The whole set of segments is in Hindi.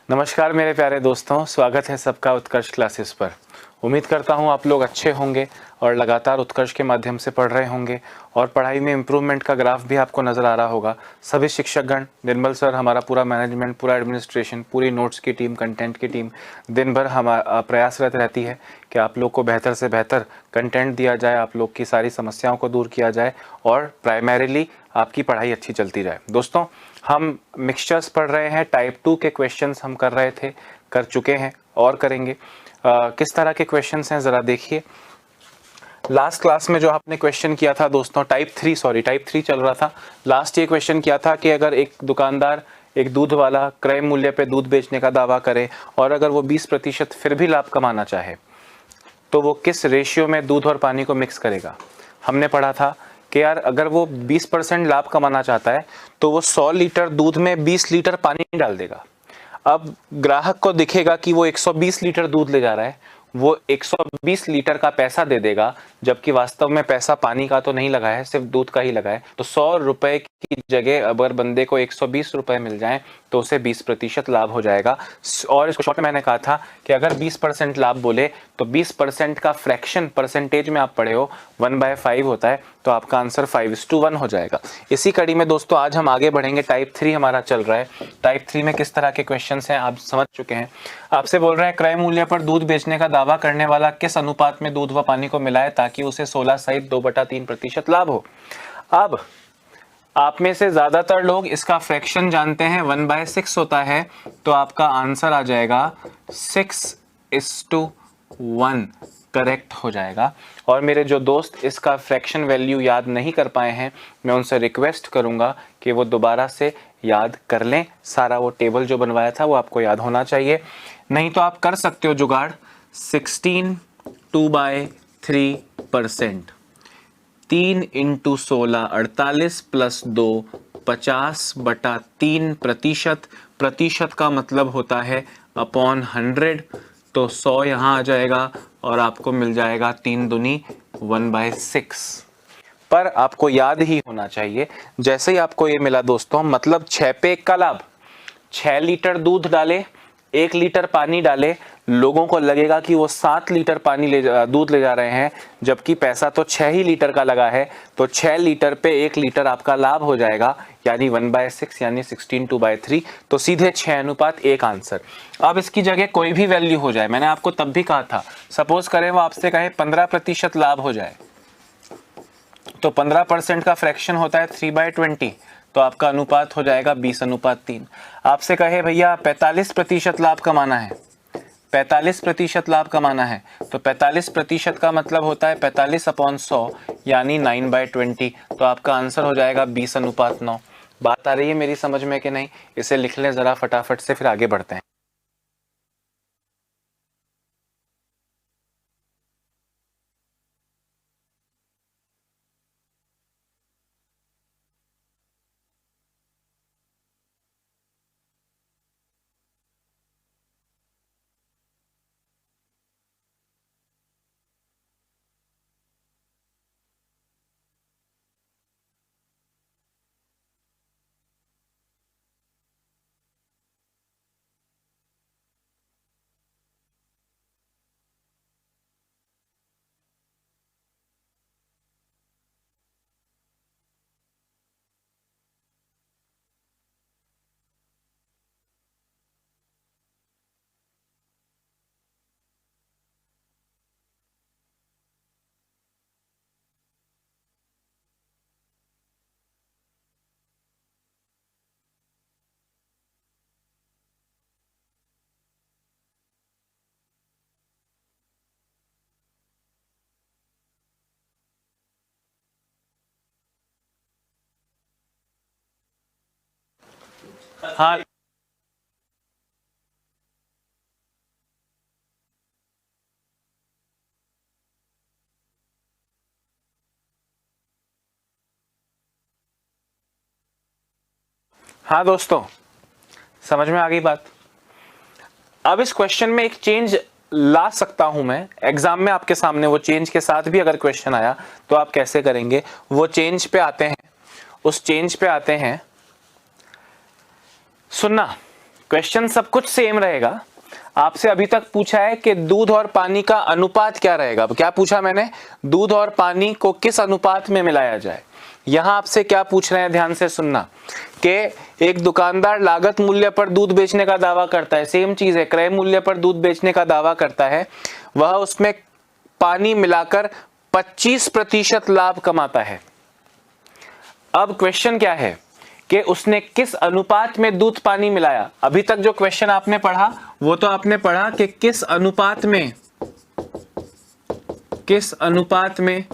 नमस्कार मेरे प्यारे दोस्तों, स्वागत है सबका उत्कर्ष क्लासेस पर। उम्मीद करता हूँ आप लोग अच्छे होंगे और लगातार उत्कर्ष के माध्यम से पढ़ रहे होंगे और पढ़ाई में इम्प्रूवमेंट का ग्राफ भी आपको नज़र आ रहा होगा। सभी शिक्षकगण, निर्मल सर, हमारा पूरा मैनेजमेंट, पूरा एडमिनिस्ट्रेशन, पूरी नोट्स की टीम, कंटेंट की टीम दिन भर प्रयासरत रहती है कि आप लोग को बेहतर से बेहतर कंटेंट दिया जाए, आप लोग की सारी समस्याओं को दूर किया जाए और प्राइमरीली आपकी पढ़ाई अच्छी चलती जाए। दोस्तों, हम मिक्सचर्स पढ़ रहे हैं, टाइप 2 के क्वेश्चंस हम कर चुके हैं और करेंगे। किस तरह के क्वेश्चंस हैं ज़रा देखिए। लास्ट क्लास में जो आपने क्वेश्चन किया था दोस्तों, टाइप 3 चल रहा था। लास्ट ये क्वेश्चन किया था कि अगर एक दुकानदार, एक दूध वाला क्रय मूल्य पे दूध बेचने का दावा करे और अगर वो 20% फिर भी लाभ कमाना चाहे तो वो किस रेशियो में दूध और पानी को मिक्स करेगा। हमने पढ़ा था कि यार अगर वो 20% लाभ कमाना चाहता है तो वो 100 लीटर दूध में 20 लीटर पानी डाल देगा। अब ग्राहक को दिखेगा कि वो 120 लीटर दूध ले जा रहा है, वो 120 लीटर का पैसा दे देगा, जबकि वास्तव में पैसा पानी का तो नहीं लगा है, सिर्फ दूध का ही लगा है। तो 100 रुपए की जगह अगर बंदे को 120 रुपए मिल जाए तो उसे 20% लाभ हो जाएगा। और इसको शॉर्ट में मैंने कहा था कि अगर 20% लाभ बोले तो 20% का फ्रैक्शन परसेंटेज में आप पढ़े हो 1/5 होता है, तो आपका आंसर 5:1 हो जाएगा। इसी कड़ी में दोस्तों आज हम आगे बढ़ेंगे। टाइप 3 हमारा चल रहा है। टाइप 3 में किस तरह के क्वेश्चन हैं आप समझ चुके हैं। आपसे बोल रहे हैं क्रय मूल्य पर दूध बेचने का दावा करने वाला किस अनुपात में दूध व पानी को मिलाए ताकि उसे 16 सहित 2/3% लाभ हो। अब आप में से ज्यादातर लोग इसका फ्रैक्शन जानते हैं, 1/6 होता है, तो आपका आंसर आ जाएगा 6:1 करेक्ट हो जाएगा। और मेरे जो दोस्त इसका फ्रैक्शन वैल्यू याद नहीं कर पाए हैं, मैं उनसे रिक्वेस्ट करूंगा कि वो दोबारा से याद कर लें। सारा वो टेबल जो बनवाया था वो आपको याद होना चाहिए, नहीं तो आप कर सकते हो जुगाड़। 16 2/3%, 3 × 16 48 + 2 50/3%। प्रतिशत का मतलब होता है अपॉन 100, तो 100 यहाँ आ जाएगा और आपको मिल जाएगा 3 दूनी 1/6। पर आपको याद ही होना चाहिए, जैसे ही आपको ये मिला दोस्तों, मतलब 6 पे 1 का लाभ। 6 लीटर दूध डाले, 1 लीटर पानी डाले, लोगों को लगेगा कि वो 7 लीटर दूध ले जा रहे हैं, जबकि पैसा तो 6 ही लीटर का लगा है। तो 6 लीटर पे 1 लीटर आपका लाभ हो जाएगा, यानी 1/6 यानी 16 2/3। तो सीधे 6:1 आंसर। अब इसकी जगह कोई भी वैल्यू हो जाए, मैंने आपको तब भी कहा था, सपोज करें वो आपसे कहे 15% लाभ हो जाए, तो 15% का फ्रैक्शन होता है 3/20, तो आपका अनुपात हो जाएगा 20:3। आपसे कहे भैया 45% लाभ कमाना है, 45% लाभ कमाना है, तो 45% का मतलब होता है 45/100 यानी 9/20, तो आपका आंसर हो जाएगा 20:9। बात आ रही है मेरी समझ में कि नहीं? इसे लिख लें जरा फटाफट से, फिर आगे बढ़ते हैं। हाँ हाँ दोस्तों, समझ में आ गई बात। अब इस क्वेश्चन में एक चेंज ला सकता हूं मैं एग्जाम में आपके सामने। वो चेंज के साथ भी अगर क्वेश्चन आया तो आप कैसे करेंगे, वो चेंज पे आते हैं। उस चेंज पे आते हैं। सुनना, क्वेश्चन सब कुछ सेम रहेगा। आपसे अभी तक पूछा है कि दूध और पानी का अनुपात क्या रहेगा। क्या पूछा मैंने? दूध और पानी को किस अनुपात में मिलाया जाए। यहां आपसे क्या पूछ रहे हैं, ध्यान से सुनना, कि एक दुकानदार लागत मूल्य पर दूध बेचने का दावा करता है, सेम चीज है, क्रय मूल्य पर दूध बेचने का दावा करता है, वह उसमें पानी मिलाकर 25% लाभ कमाता है। अब क्वेश्चन क्या है कि उसने किस अनुपात में दूध पानी मिलाया। अभी तक जो क्वेश्चन आपने पढ़ा वो तो आपने पढ़ा कि किस अनुपात में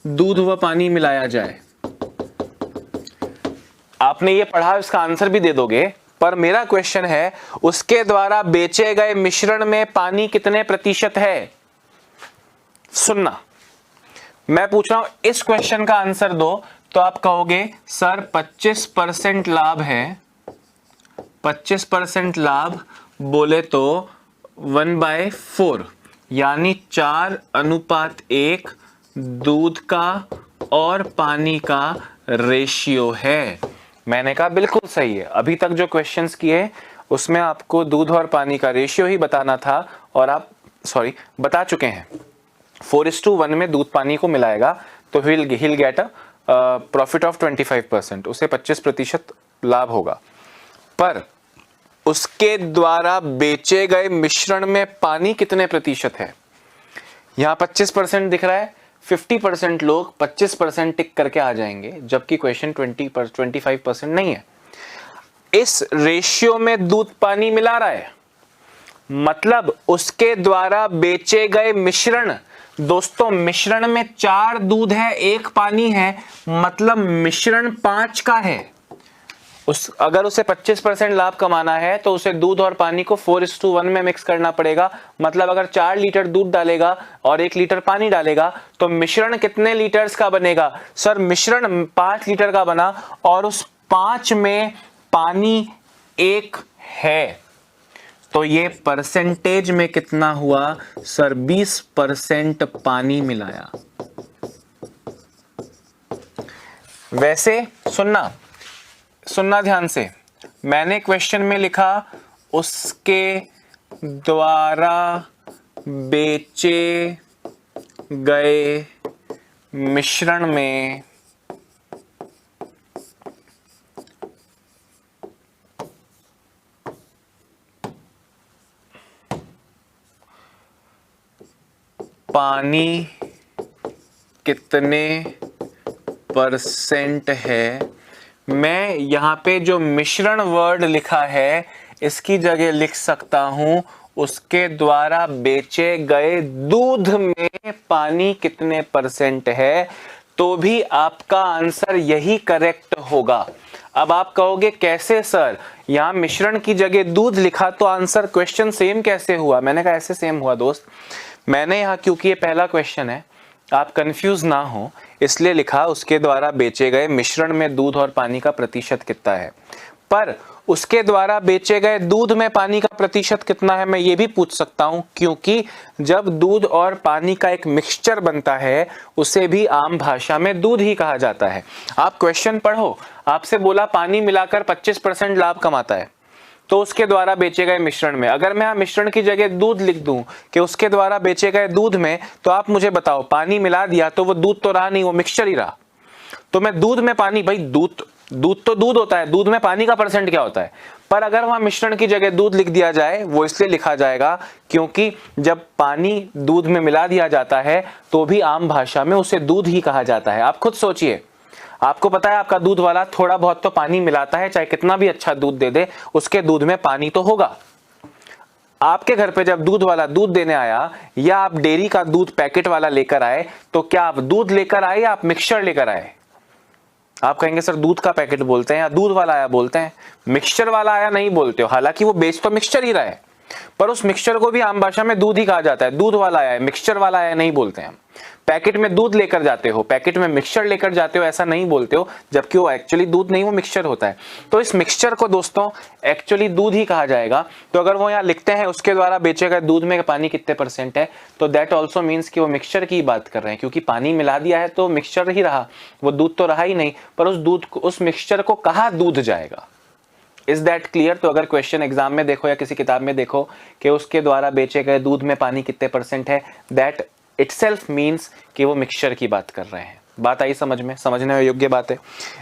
दूध व पानी मिलाया जाए। आपने ये पढ़ा, इसका आंसर भी दे दोगे, पर मेरा क्वेश्चन है उसके द्वारा बेचे गए मिश्रण में पानी कितने प्रतिशत है। सुनना, मैं पूछ रहा हूं, इस क्वेश्चन का आंसर दो तो आप कहोगे सर 25% लाभ है, 25% लाभ बोले तो 1/4 यानी 4:1 दूध का और पानी का रेशियो है। मैंने कहा बिल्कुल सही है। अभी तक जो क्वेश्चंस किए उसमें आपको दूध और पानी का रेशियो ही बताना था और आप बता चुके हैं। 4:1 में दूध पानी को मिलाएगा तो he'll get a profit of 25%, उसे 25% लाभ होगा। पर उसके द्वारा बेचे गए मिश्रण में पानी कितने प्रतिशत है। यहां 25% दिख रहा है, 50% लोग 25% टिक करके आ जाएंगे, जबकि क्वेश्चन 25% नहीं है। इस रेशियो में दूध पानी मिला रहा है, मतलब उसके द्वारा बेचे गए मिश्रण, दोस्तों मिश्रण में 4 दूध है 1 पानी है, मतलब मिश्रण 5 का है। अगर उसे 25% लाभ कमाना है तो उसे दूध और पानी को 4:1 में मिक्स करना पड़ेगा। मतलब अगर 4 लीटर दूध डालेगा और 1 लीटर पानी डालेगा तो मिश्रण कितने लीटर्स का बनेगा। सर मिश्रण 5 लीटर का बना और उस 5 में पानी 1 है, तो ये परसेंटेज में कितना हुआ सर, 20% पानी मिलाया। वैसे सुनना ध्यान से, मैंने क्वेश्चन में लिखा उसके द्वारा बेचे गए मिश्रण में पानी कितने % है। मैं यहां पे जो मिश्रण वर्ड लिखा है इसकी जगह लिख सकता हूं उसके द्वारा बेचे गए दूध में पानी कितने % है, तो भी आपका आंसर यही करेक्ट होगा। अब आप कहोगे कैसे सर, यहां मिश्रण की जगह दूध लिखा तो आंसर क्वेश्चन सेम कैसे हुआ। मैंने कहा ऐसे सेम हुआ दोस्त, मैंने यहां क्योंकि ये पहला क्वेश्चन है आप कंफ्यूज ना हो इसलिए लिखा उसके द्वारा बेचे गए मिश्रण में दूध और पानी का प्रतिशत कितना है। पर उसके द्वारा बेचे गए दूध में पानी का प्रतिशत कितना है मैं ये भी पूछ सकता हूं, क्योंकि जब दूध और पानी का एक मिक्सचर बनता है उसे भी आम भाषा में दूध ही कहा जाता है। आप क्वेश्चन पढ़ो, आपसे बोला पानी मिलाकर 25% लाभ कमाता है, तो उसके द्वारा बेचे गए मिश्रण में, अगर मैं मिश्रण की जगह दूध लिख दूं कि उसके द्वारा बेचे गए दूध में, तो आप मुझे बताओ पानी मिला दिया तो वो दूध तो रहा नहीं, वो मिक्सचर ही रहा। तो मैं दूध में पानी, भाई दूध तो दूध होता है, दूध में पानी का % क्या होता है। पर अगर वहां मिश्रण की जगह दूध लिख दिया जाए, वो इसलिए लिखा जाएगा क्योंकि जब पानी दूध में मिला दिया जाता है तो भी आम भाषा में उसे दूध ही कहा जाता है। आप खुद सोचिए, आपको पता है आपका दूध वाला थोड़ा बहुत तो पानी मिलाता है, चाहे कितना भी अच्छा दूध दे दे उसके दूध में पानी तो होगा। आपके घर पे जब दूध वाला दूध देने आया या आप डेयरी का दूध पैकेट वाला लेकर आए, तो क्या आप दूध लेकर आए या आप मिक्सचर लेकर आए। आप कहेंगे सर दूध का पैकेट बोलते हैं या दूध वाला आया बोलते हैं, मिक्सचर वाला आया नहीं बोलते हो। हालांकि वो बेच तो मिक्सचर ही रहा है, पर उस मिक्सचर को भी आम भाषा में दूध ही कहा जाता है। दूध वाला आया है, मिक्सचर वाला आया नहीं बोलते हैं। पैकेट में दूध लेकर जाते हो, पैकेट में मिक्सचर लेकर जाते हो, ऐसा नहीं बोलते हो, जबकि वो एक्चुअली दूध नहीं, वो मिक्सचर होता है। तो इस मिक्सचर को दोस्तों एक्चुअली दूध ही कहा जाएगा। तो अगर वो यहाँ लिखते हैं उसके द्वारा बेचे गए दूध में पानी कितने % है, तो दैट ऑल्सो मीन्स कि वो मिक्सचर की बात कर रहे हैं, क्योंकि पानी मिला दिया है तो मिक्सचर ही रहा, वो दूध तो रहा ही नहीं। पर उस मिक्सचर को कहा दूध जाएगा। Is that clear? तो अगर क्वेश्चन एग्जाम में देखो या किसी किताब में देखो कि उसके द्वारा बेचे गए दूध में पानी कितने % है, दैट इटसेल्फ मीन्स कि वो मिक्सचर की बात कर रहे हैं। बात आई समझ में? समझने योग्य बात है।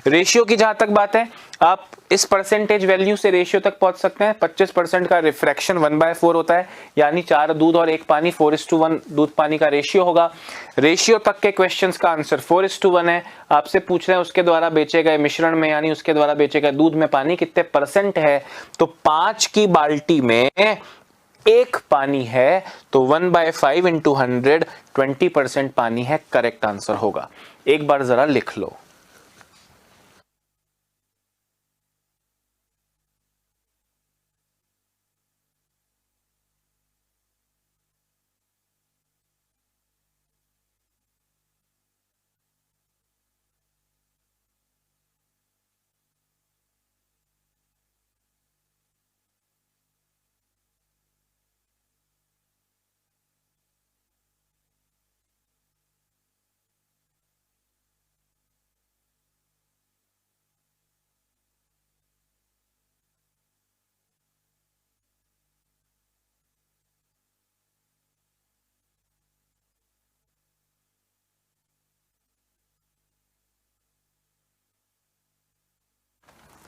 रेशियो की जहां तक बात है, आप इस परसेंटेज वैल्यू से रेशियो तक पहुंच सकते हैं। 25% का रिफ्रैक्शन 1/4 होता है, यानी 4 दूध और 1 पानी, 4:1 दूध पानी का रेशियो होगा। रेशियो तक के क्वेश्चंस का आंसर 4:1 है। आपसे पूछ रहे हैं उसके द्वारा बेचे गए मिश्रण में, यानी उसके द्वारा बेचे गए दूध में पानी कितने % है, तो 5 की बाल्टी में 1 पानी है, तो 1/5 इंटू 100 20% पानी है, करेक्ट आंसर होगा। एक बार जरा लिख लो।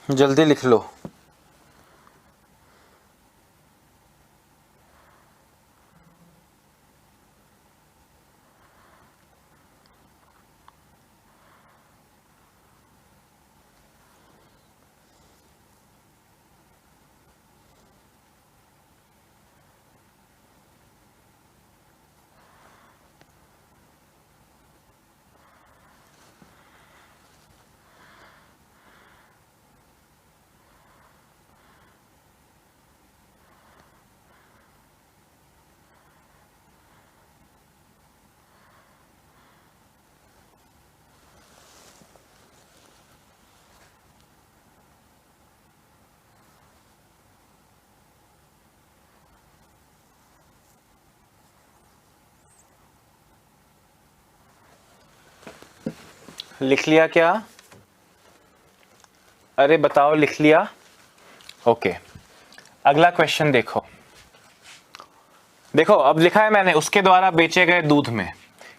जल्दी लिख लो। लिख लिया क्या? अरे बताओ, लिख लिया? ओके, अगला क्वेश्चन देखो। देखो अब लिखा है मैंने, उसके द्वारा बेचे गए दूध में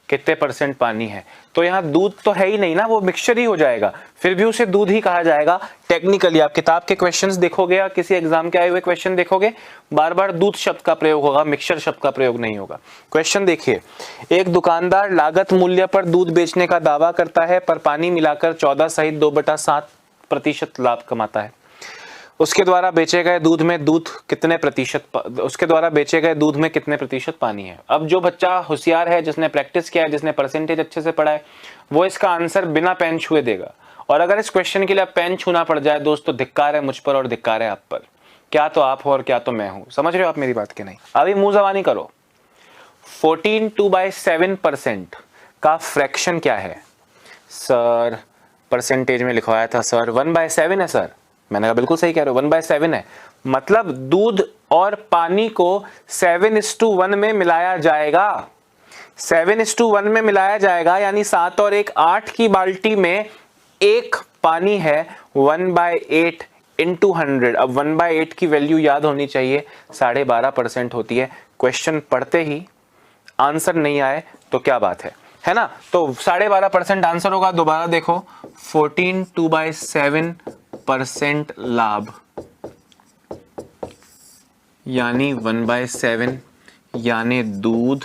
कितने % पानी है। तो यहाँ दूध तो है ही नहीं ना, वो मिक्सचर ही हो जाएगा, फिर भी उसे दूध ही कहा जाएगा टेक्निकली। आप किताब के क्वेश्चंस देखोगे या किसी एग्जाम के आए हुए क्वेश्चन देखोगे, बार बार दूध शब्द का प्रयोग होगा, मिक्सचर शब्द का प्रयोग नहीं होगा। क्वेश्चन देखिए, एक दुकानदार लागत मूल्य पर दूध बेचने का दावा करता है, पर पानी मिलाकर 14 सहित 2/7% लाभ कमाता है। उसके द्वारा बेचे गए दूध में कितने प्रतिशत पानी है। अब जो बच्चा होशियार है, जिसने प्रैक्टिस किया है, जिसने परसेंटेज अच्छे से पढ़ा है, वो इसका आंसर बिना पेन छुए देगा। और अगर इस क्वेश्चन के लिए पेन छूना पड़ जाए दोस्तों, धिक्कार है मुझ पर और धिक्कार है आप पर। क्या तो आप हो और क्या तो मैं हूं। समझ रहे हो आप मेरी बात के नहीं? अभी मुंह जबानी करो। 14 2/7% का फ्रैक्शन क्या है सर? परसेंटेज में लिखवाया था सर, 1/7 है सर। मैंने कहा बिल्कुल सही कह रहे हो, 1/7 है। मतलब दूध और पानी को 7:1 में मिलाया जाएगा। 7:1 में मिलाया जाएगा, यानी 7 और 1 8 की बाल्टी में 1 पानी है, 1/8 इंटू 100। अब 1/8 की वैल्यू याद होनी चाहिए, 12.5% होती है। क्वेश्चन पढ़ते ही आंसर नहीं आए तो क्या बात है ना? तो 12.5% आंसर होगा। दोबारा देखो, 14 2/7% लाभ, यानी 1/7, यानी दूध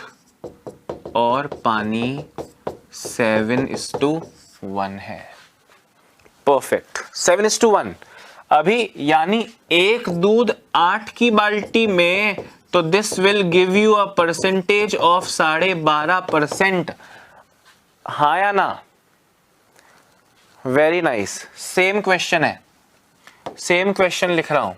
और पानी 7:1 है। परफेक्ट, 7:1। अभी यानी एक दूध 8 की बाल्टी में, तो this will give you a percentage of 12.5%। हाँ या ना? Very nice. सेम क्वेश्चन है, सेम क्वेश्चन लिख रहा हूं।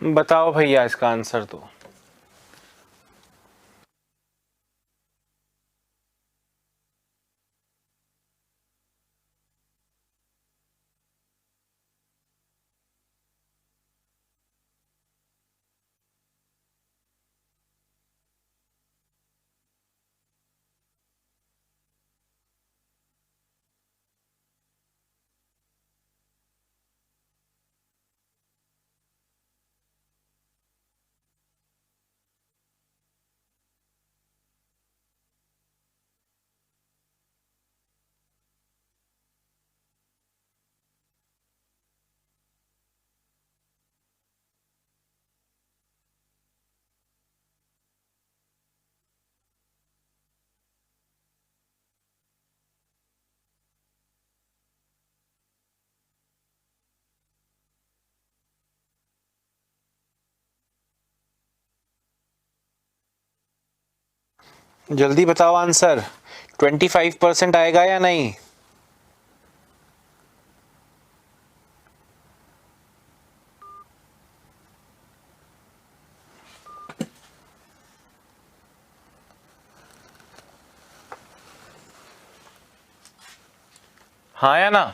बताओ भैया इसका आंसर दो। जल्दी बताओ आंसर, 25% आएगा या नहीं? हाँ या ना?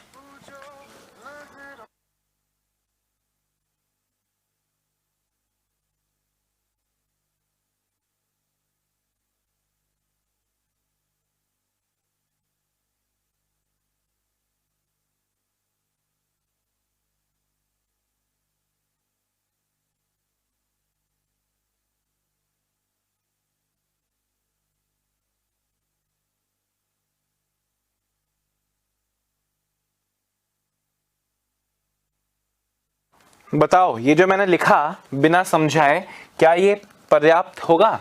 बताओ ये जो मैंने लिखा बिना समझाए, क्या ये पर्याप्त होगा?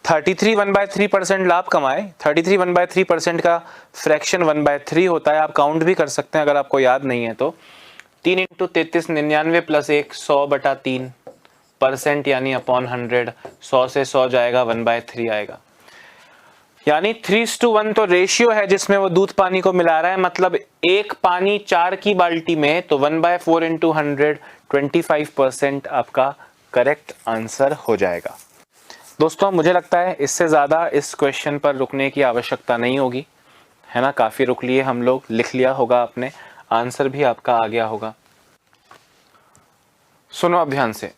33 1/3% लाभ कमाए। 33 1/3% का फ्रैक्शन 1/3 होता है, आप काउंट भी कर सकते हैं अगर आपको याद नहीं है तो। 3 इंटू 33 99 प्लस 1 100/3% यानी अपॉन 100। 100 से 100 जाएगा, 1/3 आएगा। यानी 3:1 तो रेशियो है जिसमें वो दूध पानी को मिला रहा है, मतलब एक पानी 4 की बाल्टी में, तो 1/4 इंटू 100 25% आपका करेक्ट आंसर हो जाएगा। दोस्तों मुझे लगता है इससे ज़्यादा इस क्वेश्चन पर रुकने की आवश्यकता नहीं होगी, है ना? काफ़ी रुक लिए हम लोग, लिख लिया होगा आपने, आंसर भी आपका आ गया होगा। सुनो अब ध्यान से।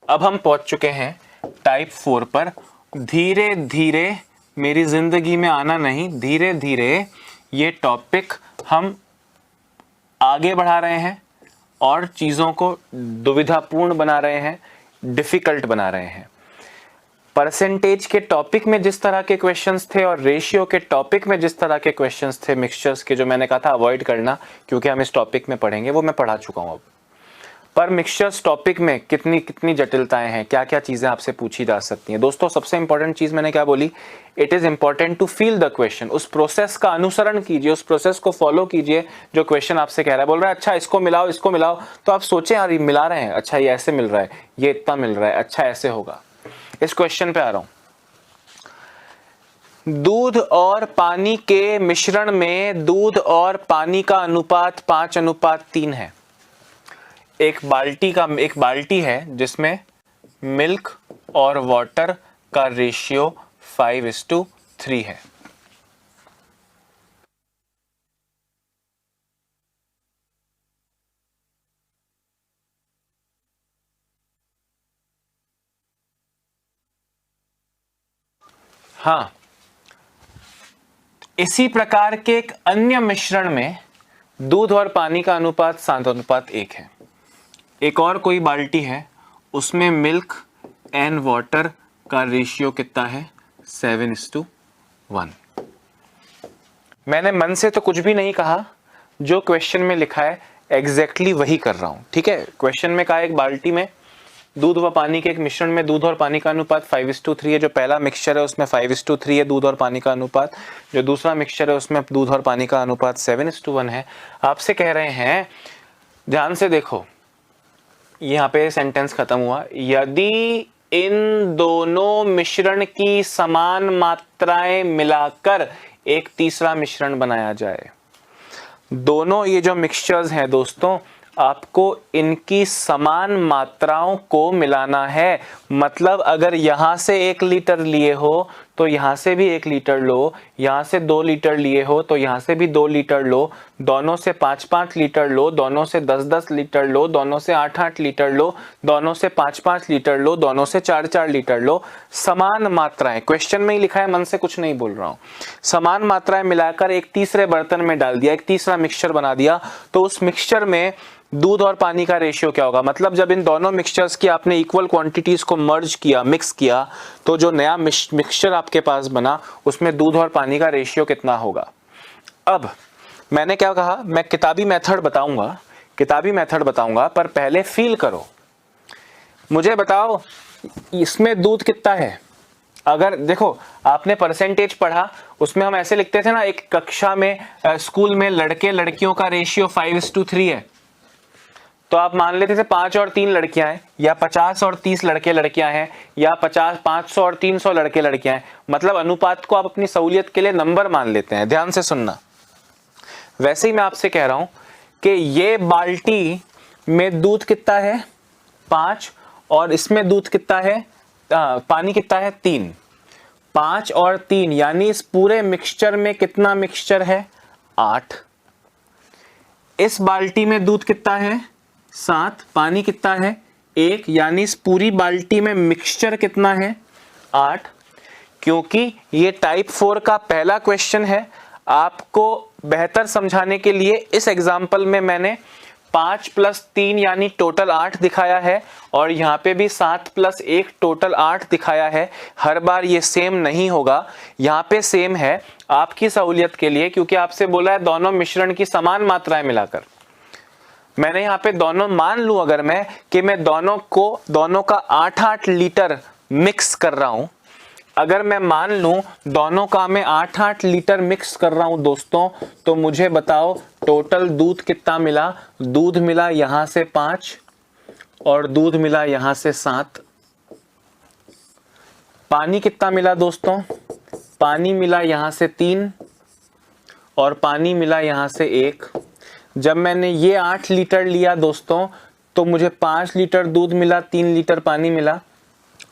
अब हम पहुंच चुके हैं टाइप 4 पर। धीरे धीरे मेरी जिंदगी में आना नहीं, धीरे धीरे ये टॉपिक हम आगे बढ़ा रहे हैं और चीज़ों को दुविधापूर्ण बना रहे हैं, डिफिकल्ट बना रहे हैं। परसेंटेज के टॉपिक में जिस तरह के क्वेश्चंस थे और रेशियो के टॉपिक में जिस तरह के क्वेश्चंस थे, मिक्सचर्स के, जो मैंने कहा था अवॉइड करना क्योंकि हम इस टॉपिक में पढ़ेंगे, वो मैं पढ़ा चुका हूं अब। पर मिक्सचर्स टॉपिक में कितनी कितनी जटिलताएं हैं, क्या क्या चीजें आपसे पूछी जा सकती हैं। दोस्तों सबसे इंपॉर्टेंट चीज मैंने क्या बोली, it is important to feel the question. उस प्रोसेस का अनुसरण कीजिए, उस प्रोसेस को फॉलो कीजिए जो क्वेश्चन आपसे कह रहा है। बोल रहा है अच्छा इसको मिलाओ, इसको मिलाओ, तो आप सोचें यार ये मिला रहे हैं, अच्छा ये ऐसे मिल रहा है, ये इतना मिल रहा है, अच्छा ऐसे होगा। इस क्वेश्चन पे आ रहा हूं। दूध और पानी के मिश्रण में दूध और पानी का अनुपात 5:3 है। एक बाल्टी है जिसमें मिल्क और वाटर का रेशियो 5:3 है। हाँ, इसी प्रकार के एक अन्य मिश्रण में दूध और पानी का अनुपात 7:1 है। एक और कोई बाल्टी है, उसमें मिल्क एंड वाटर का रेशियो कितना है, 7:1। मैंने मन से तो कुछ भी नहीं कहा, जो क्वेश्चन में लिखा है एग्जैक्टली वही कर रहा हूं, ठीक है? क्वेश्चन में कहा एक बाल्टी में दूध व पानी के एक मिश्रण में दूध और पानी का अनुपात 5:3 है। जो पहला मिक्सचर है उसमें 5:3 है दूध और पानी का अनुपात। जो दूसरा मिक्सचर है उसमें दूध और पानी का अनुपात 7:1 है। आपसे कह रहे हैं, ध्यान से देखो, यहाँ पे सेंटेंस खत्म हुआ। यदि इन दोनों मिश्रण की समान मात्राएं मिलाकर एक तीसरा मिश्रण बनाया जाए। दोनों ये जो मिक्सचर्स हैं दोस्तों, आपको इनकी समान मात्राओं को मिलाना है। मतलब अगर यहाँ से 1 लीटर लिए हो तो यहाँ से भी 1 लीटर लो, यहाँ से 2 लीटर लिए हो तो यहाँ से भी 2 लीटर लो, दोनों से 5-5 लीटर लो, दोनों से 10-10 लीटर लो, दोनों से 8-8 लीटर लो, दोनों से 5-5 लीटर लो, दोनों से 4-4 लीटर लो। समान मात्राएं, क्वेश्चन में ही लिखा है, मन से कुछ नहीं बोल रहा हूं। समान मात्राएं मिलाकर एक तीसरे बर्तन में डाल दिया, एक तीसरा मिक्सचर बना दिया, तो उस मिक्सचर में दूध और पानी का रेशियो क्या होगा? मतलब जब इन दोनों मिक्सचर्स की आपने इक्वल क्वांटिटीज को मर्ज किया, मिक्स किया, तो जो नया मिक्सचर आपके पास बना उसमें दूध और पानी का रेशियो कितना होगा। अब मैंने क्या कहा, मैं किताबी मेथड बताऊंगा, पर पहले फील करो, मुझे बताओ इसमें दूध कितना है। अगर देखो आपने परसेंटेज पढ़ा, उसमें हम ऐसे लिखते थे ना, एक कक्षा में स्कूल में लड़के लड़कियों का रेशियो 5:3 है, तो आप मान लेते थे 5 और 3 लड़कियां हैं, या 50 और 30 लड़के लड़कियां हैं, या 500 और 300 लड़के लड़कियां हैं। मतलब अनुपात को आप अपनी सहूलियत के लिए नंबर मान लेते हैं। ध्यान से सुनना। वैसे ही मैं आपसे कह रहा हूं कि ये बाल्टी में दूध कितना है 5, और इसमें दूध कितना है, पानी कितना है 3। 5 और 3 यानी इस पूरे मिक्सचर में कितना मिक्सचर है 8। इस बाल्टी में दूध कितना है 7, पानी कितना है 1, यानी इस पूरी बाल्टी में मिक्सचर कितना है 8। क्योंकि ये टाइप 4 का पहला क्वेश्चन है, आपको बेहतर समझाने के लिए इस एग्जाम्पल में मैंने 5 + 3 यानी टोटल 8 दिखाया है, और यहाँ पे भी 7 + 1 टोटल 8 दिखाया है। हर बार ये सेम नहीं होगा, यहाँ पे सेम है आपकी सहूलियत के लिए, क्योंकि आपसे बोला है दोनों मिश्रण की समान मात्राएं मिलाकर। मैंने यहाँ पे दोनों मान लूं, अगर मैं कि मैं दोनों का 8-8 लीटर मिक्स कर रहा हूं, अगर मैं मान लूं दोनों का मैं 8-8 लीटर मिक्स कर रहा हूं दोस्तों, तो मुझे बताओ टोटल दूध कितना मिला। दूध मिला यहां से 5 और दूध मिला यहां से 7। पानी कितना मिला दोस्तों, पानी मिला यहां से 3 और पानी मिला यहां से 1। जब मैंने ये 8 लीटर लिया दोस्तों, तो मुझे 5 लीटर दूध मिला, 3 लीटर पानी मिला,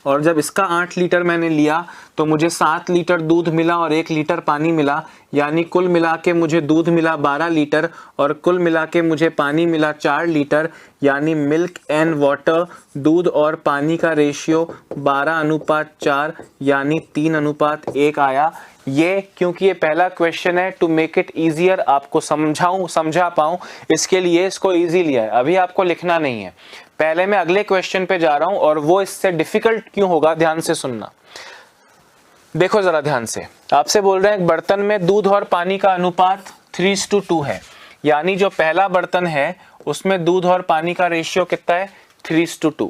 और जब इसका 8 लीटर मैंने लिया तो मुझे 7 लीटर दूध मिला और 1 लीटर पानी मिला, यानी कुल मिला के मुझे दूध मिला 12 लीटर और कुल मिला के मुझे पानी मिला 4 लीटर, यानी मिल्क एंड वाटर, दूध और पानी का रेशियो 12:4 यानी 3:1 आया। ये क्योंकि ये पहला क्वेश्चन है, टू मेक इट इजियर, आपको समझा पाऊं, इसके लिए इसको इजी लिया है। अभी आपको लिखना नहीं है, पहले मैं अगले क्वेश्चन पे जा रहा हूं, और वो इससे डिफिकल्ट क्यों होगा, ध्यान से सुनना। देखो जरा ध्यान से, आपसे बोल रहे हैं एक बर्तन में दूध और पानी का अनुपात 3:2 है, यानी जो पहला बर्तन है उसमें दूध और पानी का रेशियो कितना है 3:2।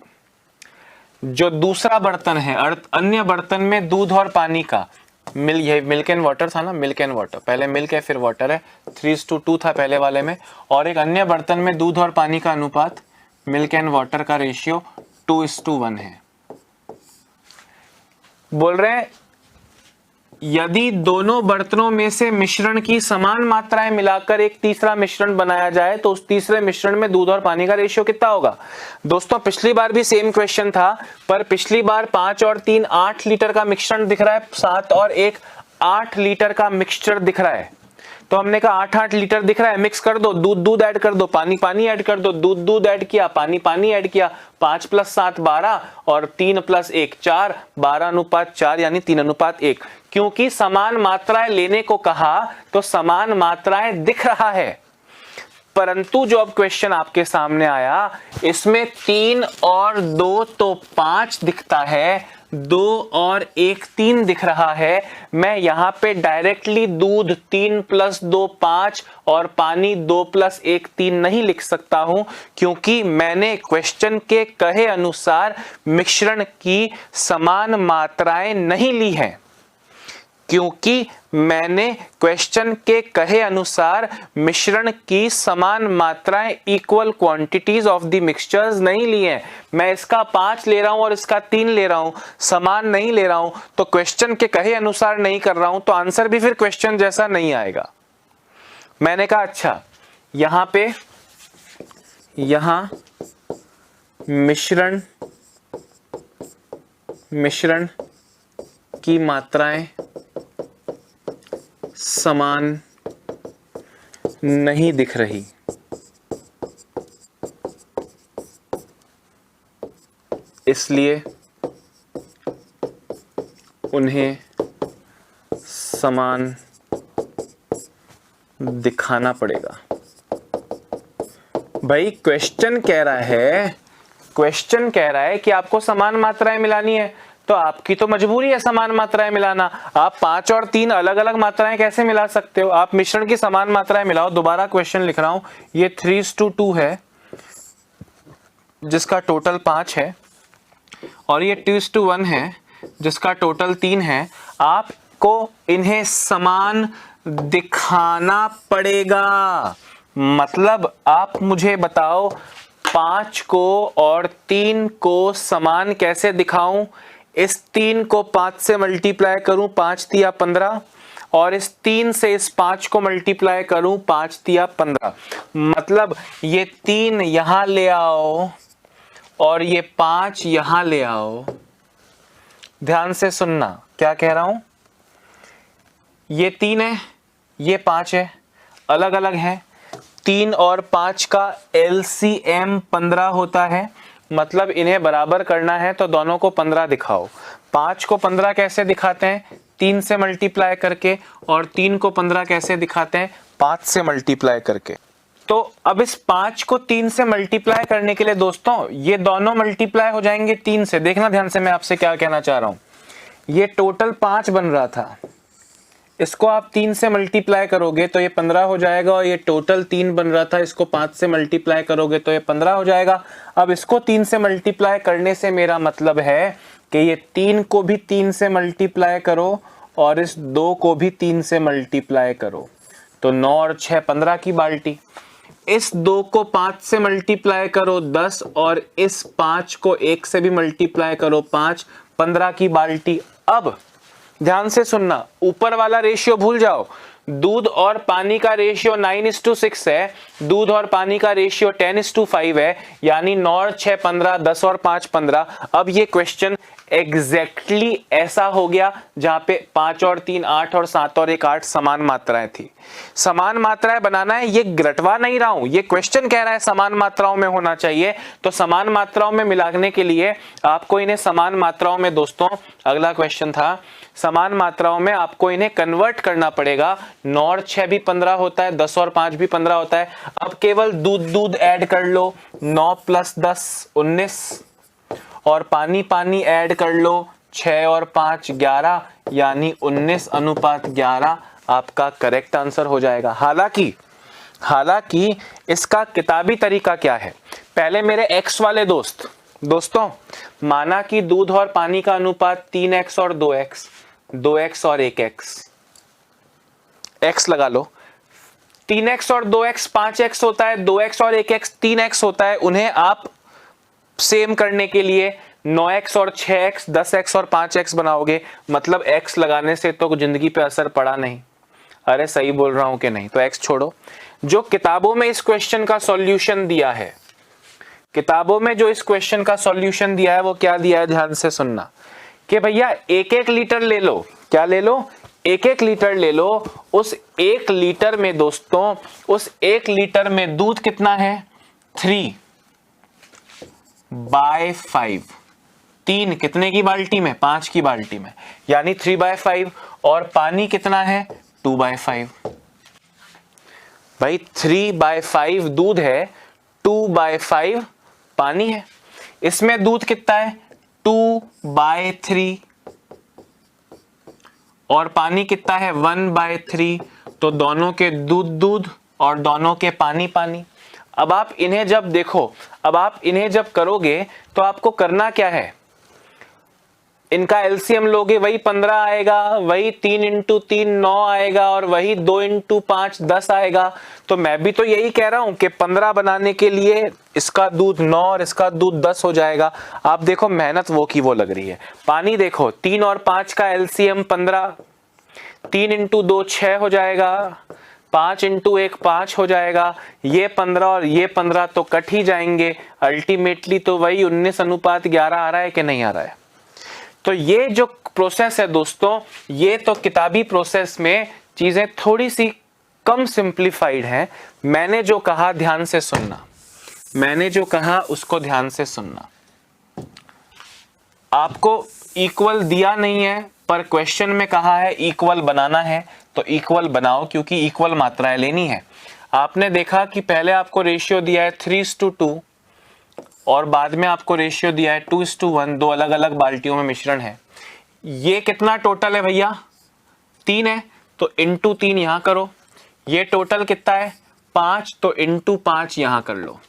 जो दूसरा बर्तन है, अन्य बर्तन में दूध और पानी का मिल्क एंड वाटर था ना, मिल्क एंड वाटर, पहले मिल्क है फिर वाटर है, 3:2 था पहले वाले में, और एक अन्य बर्तन में दूध और पानी का अनुपात मिल्क एंड वाटर का रेशियो 2:1 है। बोल रहे हैं यदि दोनों बर्तनों में से मिश्रण की समान मात्राएं मिलाकर एक तीसरा मिश्रण बनाया जाए तो उस तीसरे मिश्रण में दूध और पानी का रेशियो कितना होगा। दोस्तों पिछली बार भी सेम क्वेश्चन था, पर पिछली बार 5 और 3 8 लीटर का मिश्रण दिख रहा है, 7 और 1 8 लीटर का मिक्सचर दिख रहा है। तो हमने कहा 8-8 लीटर दिख रहा है, मिक्स कर दो, दूध ऐड कर दो, पानी ऐड कर दो, दूध ऐड किया, पानी ऐड किया, 5 + 7 12 और 3 + 1 4, 12:4 यानी 3:1। क्योंकि समान मात्राएं लेने को कहा तो समान मात्राएं दिख रहा है, परंतु जो अब क्वेश्चन आपके सामने आया इसमें 3 और 2 तो 5 दिखता है, 2 और 1 3 दिख रहा है। मैं यहां पे डायरेक्टली दूध 3 + 2 5 और पानी 2 + 1 3 नहीं लिख सकता हूं, क्योंकि मैंने क्वेश्चन के कहे अनुसार मिश्रण की समान मात्राएं नहीं ली हैं। क्योंकि मैंने क्वेश्चन के कहे अनुसार मिश्रण की समान मात्राएं, equal quantities of the mixtures नहीं ली हैं। मैं इसका 5 ले रहा हूं और इसका 3 ले रहा हूं, समान नहीं ले रहा हूं, तो क्वेश्चन के कहे अनुसार नहीं कर रहा हूं, तो आंसर भी फिर क्वेश्चन जैसा नहीं आएगा। मैंने कहा अच्छा, यहां पे यहां मिश्रण की मात्राएं समान नहीं दिख रही। इसलिए उन्हें समान दिखाना पड़ेगा। भाई क्वेश्चन कह रहा है कि आपको समान मात्राएं मिलानी है, तो आपकी तो मजबूरी है समान मात्राएं मिलाना। आप 5 और 3 अलग अलग मात्राएं कैसे मिला सकते हो? आप मिश्रण की समान मात्राएं मिलाओ। दोबारा क्वेश्चन लिख रहा हूं, ये 3:2 है जिसका टोटल 5 है, और ये 2:1 है जिसका टोटल 3 है। आपको इन्हें समान दिखाना पड़ेगा। मतलब आप मुझे बताओ 5 को और 3 को समान कैसे दिखाऊं? इस 3 को 5 से मल्टीप्लाई करूं, 5 तिया 15, और इस 3 से इस 5 को मल्टीप्लाई करूं, 5 तिया 15। मतलब ये 3 यहां ले आओ और ये 5 यहां ले आओ। ध्यान से सुनना क्या कह रहा हूं। ये 3 है, ये 5 है, अलग अलग है। 3 और 5 का LCM 15 होता है। मतलब इन्हें बराबर करना है तो दोनों को 15 दिखाओ। 5 को 15 कैसे दिखाते हैं? 3 से मल्टीप्लाई करके। और 3 को 15 कैसे दिखाते हैं? 5 से मल्टीप्लाई करके। तो अब इस 5 को 3 से मल्टीप्लाई करने के लिए दोस्तों ये दोनों मल्टीप्लाई हो जाएंगे 3 से। देखना ध्यान से मैं आपसे क्या कहना चाह रहा हूं। ये टोटल 5 बन रहा था, इसको आप 3 से मल्टीप्लाई करोगे तो ये 15 हो जाएगा, और ये टोटल 3 बन रहा था, इसको 5 से मल्टीप्लाई करोगे तो ये 15 हो जाएगा। अब इसको 3 से मल्टीप्लाई करने से मेरा मतलब है कि ये 3 को भी 3 से मल्टीप्लाई करो और इस 2 को भी 3 से मल्टीप्लाई करो। तो 9 और 6 15 की बाल्टी। इस 2 को 5 से मल्टीप्लाई करो 10, और इस 5 को 1 से भी मल्टीप्लाई करो 5, 15 की बाल्टी। अब ध्यान से सुनना, ऊपर वाला रेशियो भूल जाओ। दूध और पानी का रेशियो 9:6 है, दूध और पानी का रेशियो 10:5 है, यानी 9 और 6 15, 10 और 5 15। अब ये क्वेश्चन एग्जैक्टली ऐसा हो गया जहां पे 5 और 3 8 और 7 और 1 8 समान मात्राएं थी। समान मात्राएं बनाना है, ये रटवा नहीं रहा हूं, ये क्वेश्चन कह रहा है समान मात्राओं में होना चाहिए। तो समान मात्राओं में मिलाने के लिए आपको इन्हें समान मात्राओं में, दोस्तों अगला क्वेश्चन था, समान मात्राओं में आपको इन्हें कन्वर्ट करना पड़ेगा। 9 और 6 भी 15 होता है, 10 और 5 भी 15 होता है। अब केवल दूध ऐड कर लो, 9 + 10 19, और पानी ऐड कर लो, 6 और 5 11, यानी 19:11 आपका करेक्ट आंसर हो जाएगा। हालांकि इसका किताबी तरीका क्या है? पहले मेरे x वाले दोस्तों माना कि दूध और पानी का अनुपात 3x और 2x, 2x और 1x, x लगा लो। 3x और 2x 5x होता है, 2x और 1x 3x होता है। उन्हें आप सेम करने के लिए 9x और 6x, 10x और 5x बनाओगे। मतलब x लगाने से तो जिंदगी पे असर पड़ा नहीं। अरे सही बोल रहा हूं कि नहीं? तो x छोड़ो। जो किताबों में इस क्वेश्चन का सॉल्यूशन दिया है, किताबों में जो इस क्वेश्चन का सॉल्यूशन दिया है वो क्या दिया है? ध्यान से सुनना कि भैया 1-1 लीटर ले लो। क्या ले लो? 1-1 लीटर ले लो। उस 1 लीटर में दोस्तों, उस 1 लीटर में दूध कितना है? 3/5। 3 कितने की बाल्टी में? 5 की बाल्टी में, यानी 3/5। और पानी कितना है? 2/5। भाई 3/5 दूध है, 2/5 पानी है। इसमें दूध कितना है? 2/3, और पानी कितना है? 1/3। तो दोनों के दूध और दोनों के पानी। अब आप इन्हें जब देखो, अब आप इन्हें जब करोगे तो आपको करना क्या है? इनका एलसीएम लोगे, वही 15 आएगा, वही 3 × 3 9 आएगा, और वही 2 × 5 10 आएगा। तो मैं भी तो यही कह रहा हूं कि 15 बनाने के लिए इसका दूध 9 और इसका दूध 10 हो जाएगा। आप देखो मेहनत वो की वो लग रही है। पानी देखो, 3 और 5 का एलसीएम 15, 3 × 2 6 हो जाएगा, 5 इंटू 1 5 हो जाएगा, ये 15 और ये 15 तो कट ही जाएंगे, अल्टीमेटली तो वही 19:11 आ रहा है कि नहीं आ रहा है। तो ये जो प्रोसेस है दोस्तों, ये तो किताबी प्रोसेस में चीजें थोड़ी सी कम सिंप्लीफाइड हैं। मैंने जो कहा ध्यान से सुनना, मैंने जो कहा उसको ध्यान से सुनना। आपको इक्वल दिया नहीं है पर क्वेश्चन में कहा है इक्वल बनाना है, तो इक्वल बनाओ क्योंकि इक्वल मात्राएं लेनी है। आपने देखा कि पहले आपको रेशियो दिया है 3:2 और बाद में आपको रेशियो दिया है 2:1, दो अलग अलग बाल्टियों में मिश्रण है। ये कितना टोटल है भैया? 3 है, तो इंटू 3 यहां करो। ये टोटल कितना है? 5, तो इंटू 5 यहां कर लो।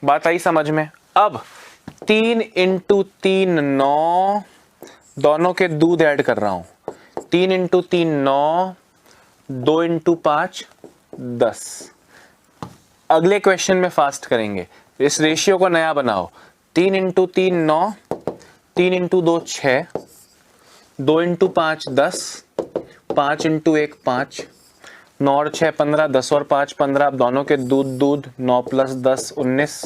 बात आई समझ में? अब 3 इंटू 3 9, दोनों के दूध ऐड कर रहा हूं। 3 इंटू 3 9, 2 इंटू 5 10। अगले क्वेश्चन में फास्ट करेंगे, इस रेशियो को नया बनाओ। 3 इंटू 3 9, 3 इंटू 2 6, 2 इंटू 5 10, 5 इंटू 1 5, 9 और 6 15, 10 और 5 15। अब दोनों के दूध 9 प्लस 10 19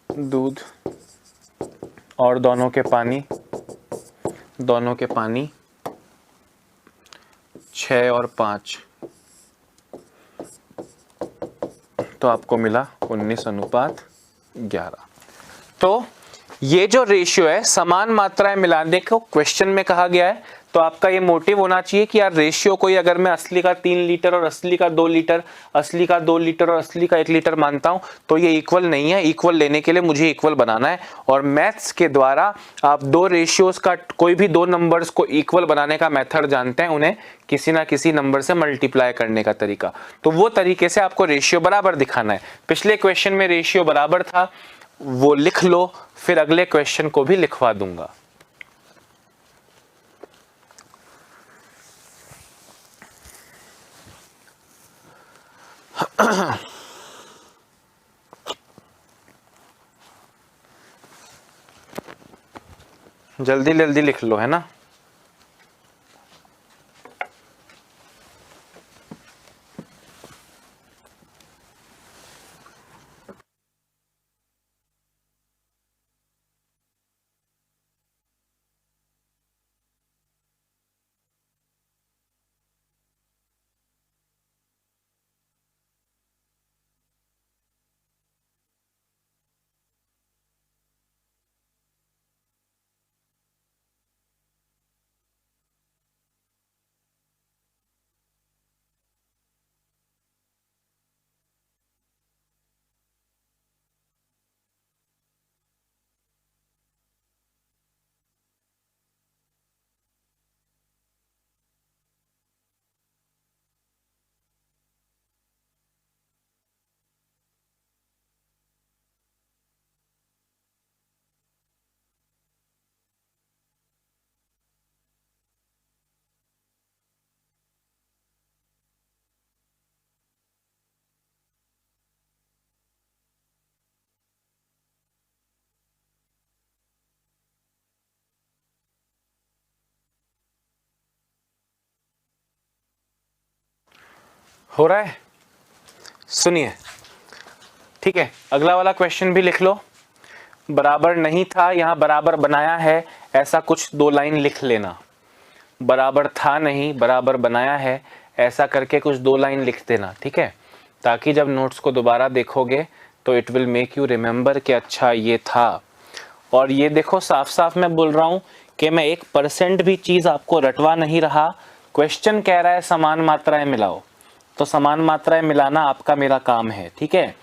दूध, और दोनों के पानी 6 और 5, तो आपको मिला 19:11। तो ये जो रेशियो है समान मात्राएं मिलाने को क्वेश्चन में कहा गया है, तो आपका ये मोटिव होना चाहिए कि यार रेशियो कोई अगर मैं असली का 3 लीटर और असली का 2 लीटर, असली का 2 लीटर और असली का 1 लीटर मानता हूं तो ये इक्वल नहीं है। इक्वल लेने के लिए मुझे इक्वल बनाना है, और मैथ्स के द्वारा आप दो रेशियोज का, कोई भी दो नंबर्स को इक्वल बनाने का मेथड जानते हैं, उन्हें किसी ना किसी नंबर से मल्टीप्लाई करने का तरीका। तो वो तरीके से आपको रेशियो बराबर दिखाना है। पिछले क्वेश्चन में रेशियो बराबर था, वो लिख लो, फिर अगले क्वेश्चन को भी लिखवा दूंगा। जल्दी जल्दी लिख लो, है ना। हो रहा है, सुनिए, ठीक है। अगला वाला क्वेश्चन भी लिख लो। बराबर नहीं था, यहां बराबर बनाया है, ऐसा कुछ 2 लाइन लिख लेना। बराबर था नहीं, बराबर बनाया है, ऐसा करके कुछ 2 लाइन लिख देना, ठीक है, ताकि जब नोट्स को दोबारा देखोगे तो it will make you remember कि अच्छा ये था। और ये देखो, साफ साफ मैं बोल रहा हूं कि मैं 1% भी चीज आपको रटवा नहीं रहा। क्वेश्चन कह रहा है समान मात्राएं मिलाओ, तो समान मात्राएं मिलाना आपका मेरा काम है, ठीक है।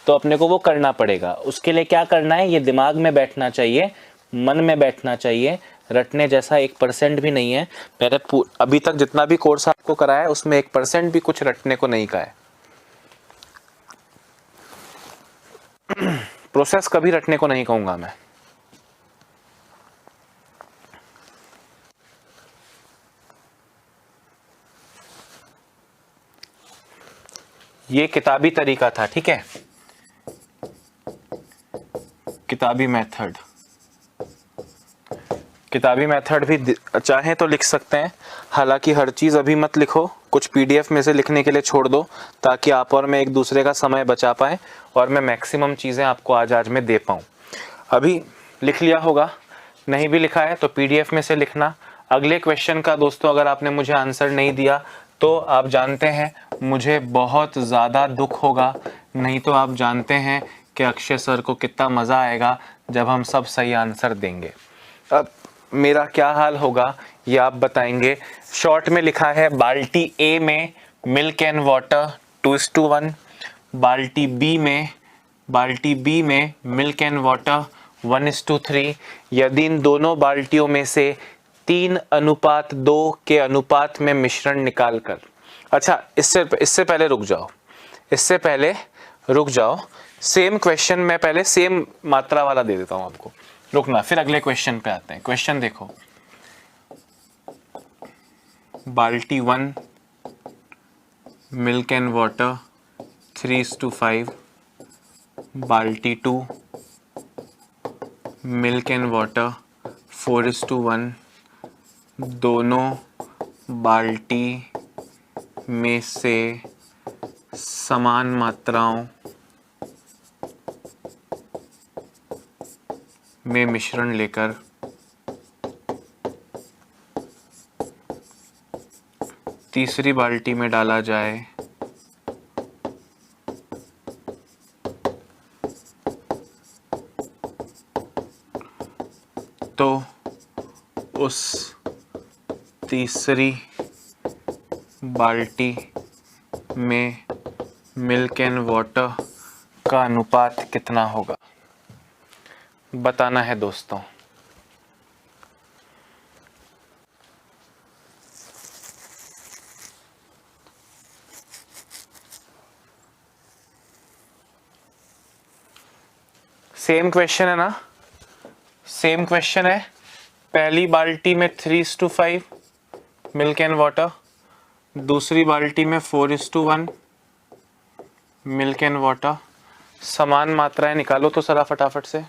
तो अपने को वो करना पड़ेगा। उसके लिए क्या करना है, ये दिमाग में बैठना चाहिए, मन में बैठना चाहिए। रटने जैसा 1% भी नहीं है। मैंने अभी तक जितना भी कोर्स आपको कराया है उसमें 1% भी कुछ रटने को नहीं कहा है। प्रोसेस कभी रटने को नहीं कहूंगा मैं। ये किताबी तरीका था, ठीक है, किताबी मेथड। किताबी मेथड भी चाहें तो लिख सकते हैं, हालांकि हर चीज़ अभी मत लिखो, कुछ पीडीएफ में से लिखने के लिए छोड़ दो ताकि आप और मैं एक दूसरे का समय बचा पाएँ और मैं मैक्सिमम चीज़ें आपको आज में दे पाऊँ। अभी लिख लिया होगा, नहीं भी लिखा है तो पीडीएफ में से लिखना। अगले क्वेश्चन का दोस्तों अगर आपने मुझे आंसर नहीं दिया तो आप जानते हैं मुझे बहुत ज़्यादा दुख होगा, नहीं तो आप जानते हैं कि अक्षय सर को कितना मज़ा आएगा जब हम सब सही आंसर देंगे। अब मेरा क्या हाल होगा ये आप बताएंगे। शॉर्ट में लिखा है बाल्टी ए में मिल्क एंड वाटर 2:1, बाल्टी बी में मिल्क एंड वाटर 1:3। यदि इन दोनों बाल्टियों में से 3:2 के अनुपात में मिश्रण निकाल कर, अच्छा इससे पहले रुक जाओ, सेम क्वेश्चन मैं पहले सेम मात्रा वाला दे देता हूं आपको, रुकना, फिर अगले क्वेश्चन पे आते हैं। क्वेश्चन देखो, बाल्टी 1 मिल्क एंड वाटर 3:5, बाल्टी 2 मिल्क एंड वाटर 4:1। दोनों बाल्टी में से समान मात्राओं में मिश्रण लेकर तीसरी बाल्टी में डाला जाए तो उस तीसरी बाल्टी में मिल्क एंड वाटर का अनुपात कितना होगा, बताना है दोस्तों। सेम क्वेश्चन है ना, सेम क्वेश्चन है। पहली बाल्टी में 3:5 मिल्क एंड वाटर, दूसरी बाल्टी में 4:1 मिल्क एंड वाटर। समान मात्राएं निकालो तो जरा फटाफट से।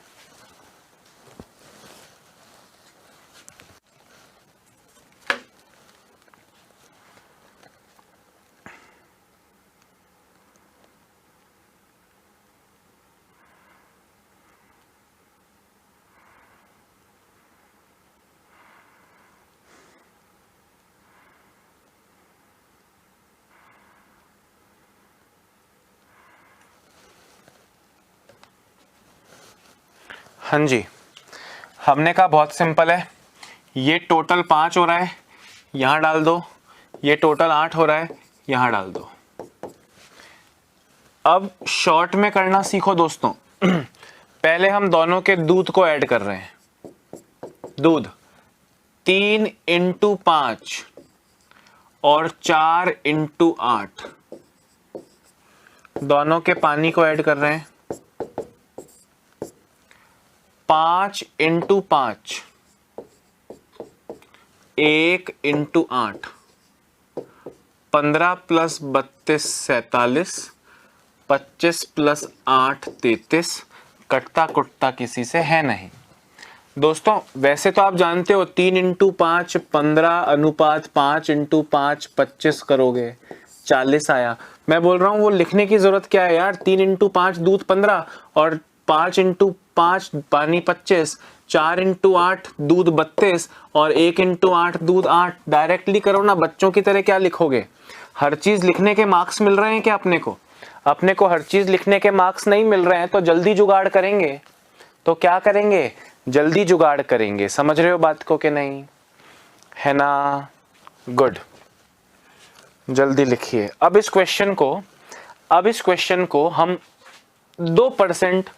हाँ जी, हमने कहा बहुत सिंपल है, ये टोटल 5 हो रहा है, यहाँ डाल दो, ये टोटल 8 हो रहा है, यहाँ डाल दो। अब शॉर्ट में करना सीखो दोस्तों। पहले हम दोनों के दूध को ऐड कर रहे हैं। दूध 3 × 5 और 4 × 8, दोनों के पानी को ऐड कर रहे हैं। 5 × 5 1 × 8, 15 + 32 47, 25 + 8 33, कटता कुटता किसी से है नहीं। दोस्तों वैसे तो आप जानते हो 3 × 5 15 अनुपात 5 × 5 25 करोगे 40 आया। मैं बोल रहा हूं वो लिखने की जरूरत क्या है यार। 3 × 5 दूध 15 और 5 × 5 पानी 25, 4 × 8 दूध 32 और 1 × 8 दूध 8। डायरेक्टली करो ना, बच्चों की तरह क्या लिखोगे। हर चीज लिखने के मार्क्स मिल रहे हैं क्या अपने को हर चीज लिखने के मार्क्स नहीं मिल रहे हैं तो जल्दी जुगाड़ करेंगे। तो क्या करेंगे, जल्दी जुगाड़ करेंगे। समझ रहे हो बात को कि नहीं, है ना? गुड, जल्दी लिखिए। अब इस क्वेश्चन को हम 2%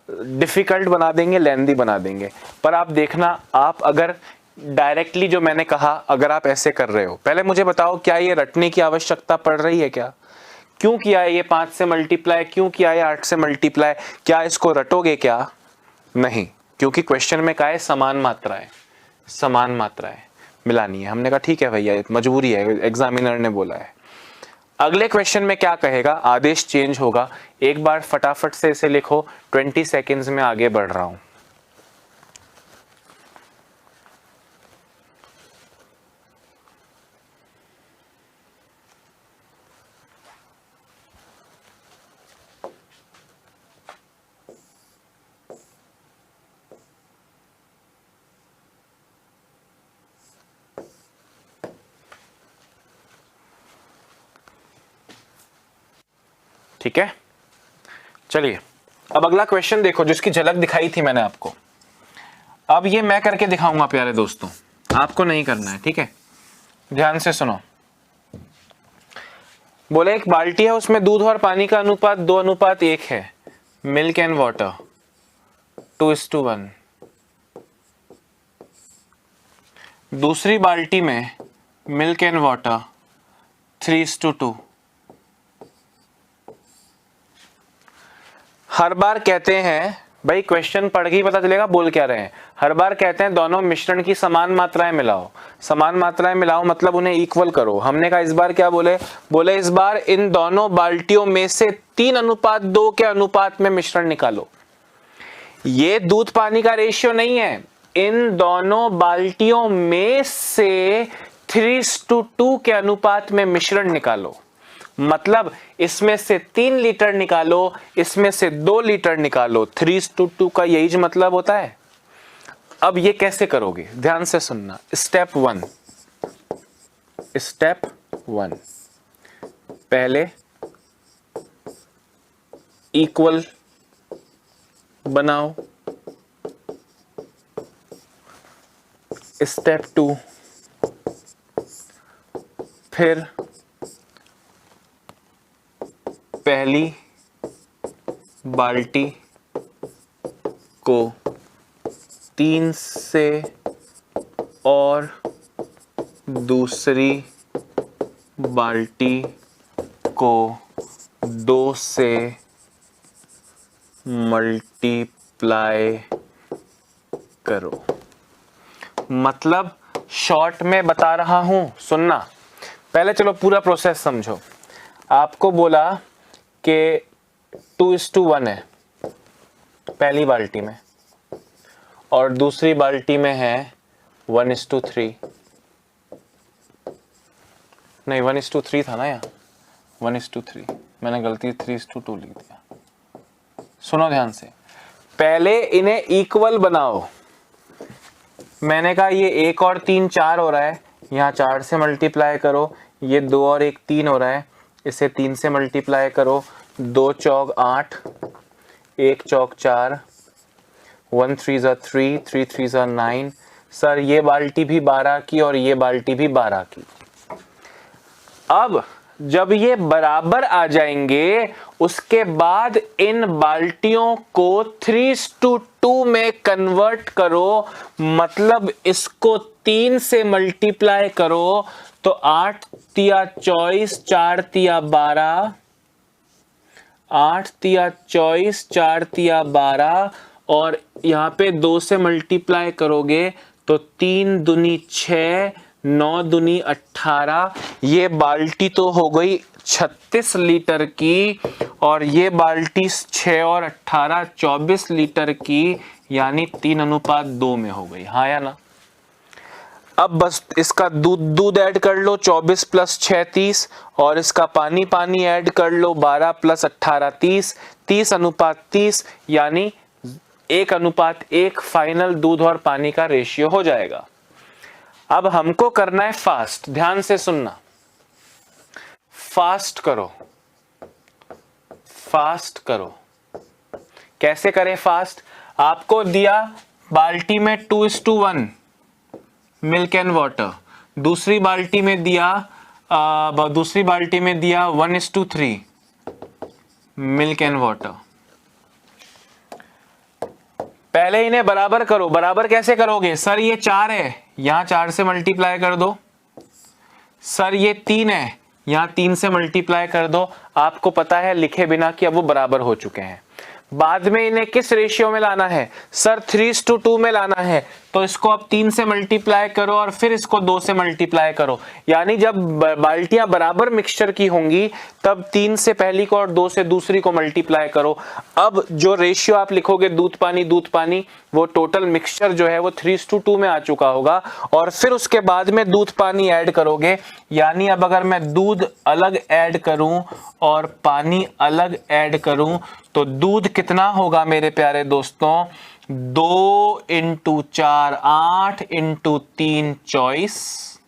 डिफिकल्ट बना देंगे, लेंदी बना देंगे। पर आप देखना, आप अगर डायरेक्टली जो मैंने कहा अगर आप ऐसे कर रहे हो, पहले मुझे बताओ क्या ये रटने की आवश्यकता पड़ रही है क्या? क्यों किया है ये 5 से मल्टीप्लाई, क्यों किया है 8 से मल्टीप्लाई? क्या इसको रटोगे क्या? नहीं, क्योंकि क्वेश्चन में क्या है, समान मात्राएं मिलानी है। हमने कहा ठीक है भैया, मजबूरी है, एग्जामिनर ने बोला है। अगले क्वेश्चन में क्या कहेगा, आदेश चेंज होगा। एक बार फटाफट से इसे लिखो, 20 सेकेंड्स में आगे बढ़ रहा हूं। ठीक है, चलिए अब अगला क्वेश्चन देखो जिसकी झलक दिखाई थी मैंने आपको। अब ये मैं करके दिखाऊंगा प्यारे दोस्तों, आपको नहीं करना है, ठीक है, ध्यान से सुनो। बोले एक बाल्टी है, उसमें दूध और पानी का अनुपात 2:1 है, मिल्क एंड वाटर 2:1। दूसरी बाल्टी में मिल्क एंड वाटर 3:2। हर बार कहते हैं, भाई क्वेश्चन पढ़ के ही पता चलेगा बोल क्या रहे हैं। हर बार कहते हैं दोनों मिश्रण की समान मात्राएं मिलाओ। समान मात्राएं मिलाओ मतलब उन्हें इक्वल करो। हमने कहा इस बार क्या बोले, बोले इस बार इन दोनों बाल्टियों में से 3:2 के अनुपात में मिश्रण निकालो। ये दूध पानी का रेशियो नहीं है, इन दोनों बाल्टियों में से 3:2 के अनुपात में मिश्रण निकालो। मतलब इसमें से 3 लीटर निकालो, इसमें से 2 लीटर निकालो। 3:2 का यही मतलब होता है। अब ये कैसे करोगे, ध्यान से सुनना। स्टेप 1, पहले इक्वल बनाओ। स्टेप 2, फिर पहली बाल्टी को 3 से और दूसरी बाल्टी को 2 से मल्टीप्लाई करो। मतलब शॉर्ट में बता रहा हूं, सुनना। पहले चलो पूरा प्रोसेस समझो। आपको बोला कि 2:1 है पहली बाल्टी में और दूसरी बाल्टी में है 1:3। नहीं 1:3 था ना, यहाँ 1:3, मैंने गलती 3:2 लिख दिया। सुनो ध्यान से, पहले इन्हें इक्वल बनाओ। मैंने कहा ये 1 और 3 4 हो रहा है, यहाँ 4 से मल्टीप्लाई करो। ये 2 और 1 3 हो रहा है, इसे 3 से मल्टीप्लाई करो। 2 चौक 8, 1 चौक 4, 1 3 3, 3 3 9। सर ये बाल्टी भी 12 की और ये बाल्टी भी 12 की। अब जब ये बराबर आ जाएंगे उसके बाद इन बाल्टियों को 3:2 में कन्वर्ट करो। मतलब इसको 3 से मल्टीप्लाई करो तो 8 तिया 24, 4 तिया 12, 8 तिया 24, 4 तिया 12 और यहाँ पे 2 से मल्टीप्लाई करोगे तो 3 दूनी 6, 9 दूनी 18। ये बाल्टी तो हो गई 36 लीटर की और ये बाल्टी 6 और 18 24 लीटर की, यानी 3:2 में हो गई। हाँ या ना? अब बस इसका दूध ऐड कर लो 24 + 6 30 और इसका पानी ऐड कर लो 12 + 18 30, 30:30, यानी 1:1 फाइनल दूध और पानी का रेशियो हो जाएगा। अब हमको करना है फास्ट, ध्यान से सुनना। फास्ट करो। कैसे करें फास्ट? आपको दिया बाल्टी में 2:1 मिल्क एंड वाटर, दूसरी बाल्टी में दिया 1:3 मिल्क एंड वाटर। पहले इन्हें बराबर करो। बराबर कैसे करोगे? सर ये 4 है, यहां 4 से मल्टीप्लाई कर दो। सर ये 3 है, यहां 3 से मल्टीप्लाई कर दो। आपको पता है लिखे बिना कि अब वो बराबर हो चुके हैं। बाद में इन्हें किस रेशियो में लाना है? सर 3:2 में लाना है, तो इसको अब 3 से मल्टीप्लाई करो और फिर इसको 2 से मल्टीप्लाई करो। यानी जब बाल्टियां बराबर मिक्सचर की होंगी तब 3 से पहली को और 2 से दूसरी को मल्टीप्लाई करो। अब जो रेशियो आप लिखोगे दूध पानी, वो टोटल मिक्सचर जो है वो 3:2 में आ चुका होगा और फिर उसके बाद में दूध पानी ऐड करोगे। यानी अब अगर मैं दूध अलग ऐड करूं और पानी अलग ऐड करूं तो दूध कितना होगा मेरे प्यारे दोस्तों? 2 × 4 8 × 3 24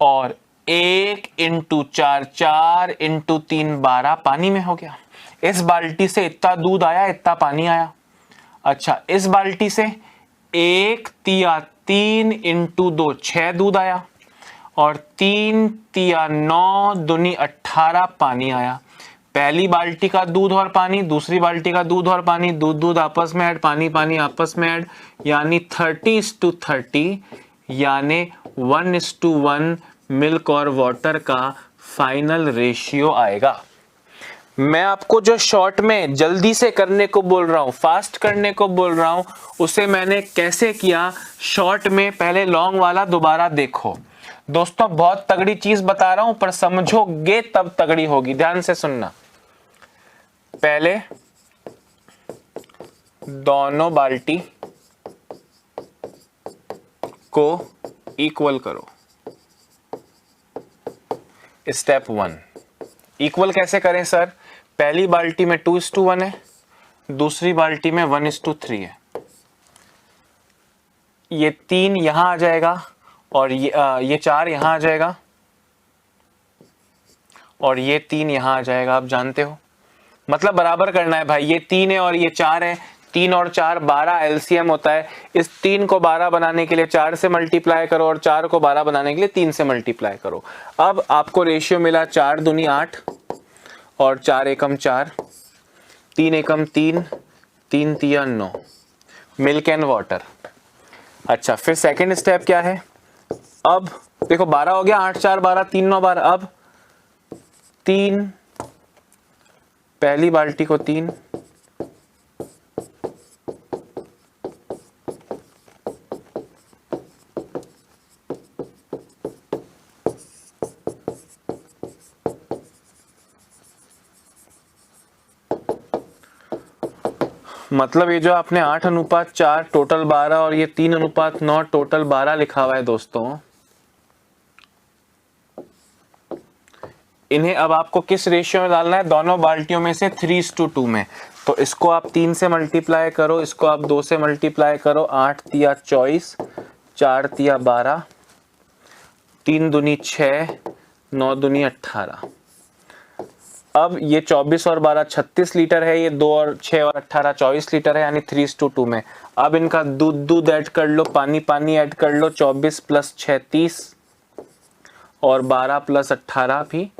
और 1 इंटू 4 4 इंटू 3 12 पानी में हो गया। इस बाल्टी से इतना दूध आया, इतना पानी आया। अच्छा, इस बाल्टी से 1 तिया 3 इंटू 2 6 दूध आया और 3 तिया 9 दूनी 18 पानी आया। पहली बाल्टी का दूध और पानी, दूसरी बाल्टी का दूध और पानी, दूध दूध आपस में ऐड, पानी पानी आपस में ऐड, यानी 30:30 यानी 1:1 मिल्क और वाटर का फाइनल रेशियो आएगा। मैं आपको जो शॉर्ट में जल्दी से करने को बोल रहा हूं, फास्ट करने को बोल रहा हूं, उसे मैंने कैसे किया शॉर्ट में, पहले लॉन्ग वाला दोबारा देखो। दोस्तों बहुत तगड़ी चीज बता रहा हूं, पर समझोगे तब तगड़ी होगी, ध्यान से सुनना। पहले दोनों बाल्टी को इक्वल करो। स्टेप 1 इक्वल कैसे करें सर? पहली बाल्टी में 2:1 है, दूसरी बाल्टी में 1:3 है। ये 3 यहां आ जाएगा और ये 4 यहां आ जाएगा और ये 3 यहां आ जाएगा। आप जानते हो, मतलब बराबर करना है भाई। ये 3 है और ये 4 है, 3 और 4 12 एलसीएम होता है। इस 3 को 12 बनाने के लिए 4 से मल्टीप्लाई करो और 4 को 12 बनाने के लिए 3 से मल्टीप्लाई करो। अब आपको रेशियो मिला 4 दूनी 8 और 4 एकम 4, 3 एकम 3, 3 तिया 9, मिल्क एंड वाटर। अच्छा, फिर सेकेंड स्टेप क्या है? अब देखो 12 हो गया, 8 4 12, 3 9 12। अब 3, पहली बाल्टी को 3, मतलब ये जो आपने 8:4 टोटल 12 और ये 3:9 टोटल 12 लिखा हुआ है दोस्तों, इन्हें अब आपको किस रेशियो में डालना है? दोनों बाल्टियों में से 3:2 में। तो इसको आप 3 से मल्टीप्लाई करो, इसको आप 2 से मल्टीप्लाई करो। 8 तिया 24, 4 तिया 12, 3 दूनी 6, 9 दूनी 18। अब ये 24 और 12 36 लीटर है, ये 2 और 6 और 18 24 लीटर है, यानी 3:2 में। अब इनका दूध दूध ऐड कर लो, पानी पानी ऐड कर लो। 24 + 6 30 और 12 + 18 भी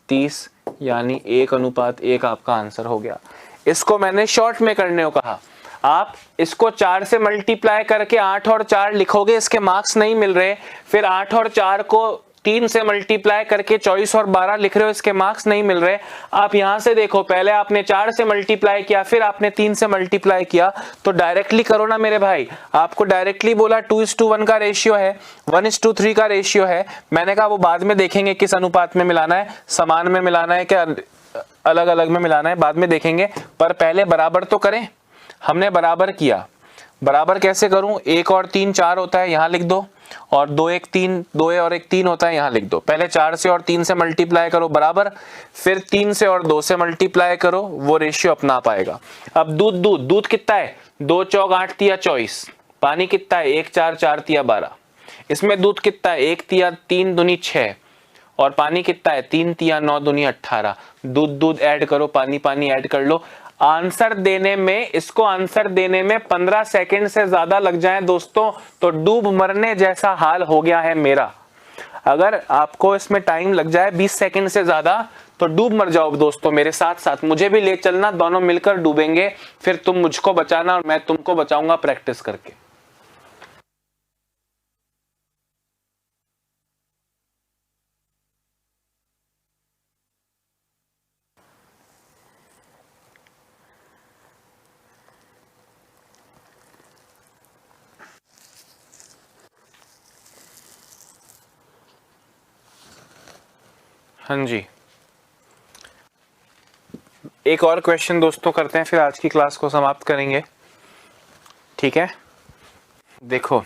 30, यानी 1:1 आपका आंसर हो गया। इसको मैंने शॉर्ट में करने को कहा। आप इसको 4 से मल्टीप्लाई करके 8 और 4 लिखोगे, इसके मार्क्स नहीं मिल रहे। फिर 8 और 4 को 3 से मल्टीप्लाई करके 24 और 12 लिख रहे हो, इसके मार्क्स नहीं मिल रहे। आप यहां से देखो, पहले आपने 4 से मल्टीप्लाई किया, फिर आपने 3 से मल्टीप्लाई किया, तो डायरेक्टली करो ना मेरे भाई। आपको डायरेक्टली बोला 2:1 का रेशियो है, 1:3 का रेशियो है। मैंने कहा वो बाद में देखेंगे किस अनुपात में मिलाना है, समान में मिलाना है क्या अलग अलग में मिलाना है, बाद में देखेंगे। पर पहले बराबर तो करें। हमने बराबर किया। बराबर कैसे करूं? 1 और 3 4 होता है, यहां लिख दो, और 2 1 3 2 और 1 3 होता है, यहां लिख दो। पहले 4 से और 3 से मल्टीप्लाई करो बराबर, फिर 3 से और 2 से मल्टीप्लाई करो, वो रेशियो अपना पाएगा। अब दूध दूध दूध कितना है? 2 चौक 8 तिया 24। पानी कितना है? 1 4 4 तिया 12। इसमें दूध कितना है? 1 तिया 3 दूनी 6 और पानी कितना है? 3 तिया 9 दूनी 18। दूध दूध ऐड करो, पानी पानी ऐड कर लो। आंसर देने में, इसको आंसर देने में 15 सेकंड से ज्यादा लग जाए दोस्तों तो डूब मरने जैसा हाल हो गया है मेरा। अगर आपको इसमें टाइम लग जाए 20 सेकंड से ज्यादा तो डूब मर जाओ दोस्तों मेरे साथ साथ। मुझे भी ले चलना, दोनों मिलकर डूबेंगे, फिर तुम मुझको बचाना और मैं तुमको बचाऊंगा प्रैक्टिस करके। हाँ जी, एक और क्वेश्चन दोस्तों करते हैं, फिर आज की क्लास को समाप्त करेंगे। ठीक है, देखो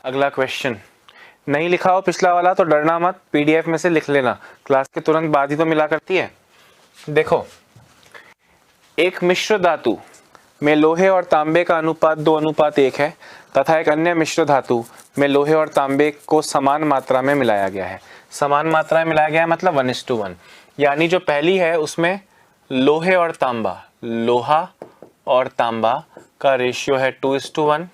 अगला क्वेश्चन। नहीं लिखा हो पिछला वाला तो डरना मत, पीडीएफ में से लिख लेना, क्लास के तुरंत बाद ही तो मिला करती है। देखो, एक मिश्र धातु में लोहे और तांबे का अनुपात 2:1 है तथा एक अन्य मिश्र धातु में लोहे और तांबे को समान मात्रा में मिलाया गया है। समान मात्रा में मिलाया गया है मतलब 1:1, यानी जो पहली है उसमें लोहे और तांबा, लोहा और तांबा का रेशियो है 2:1,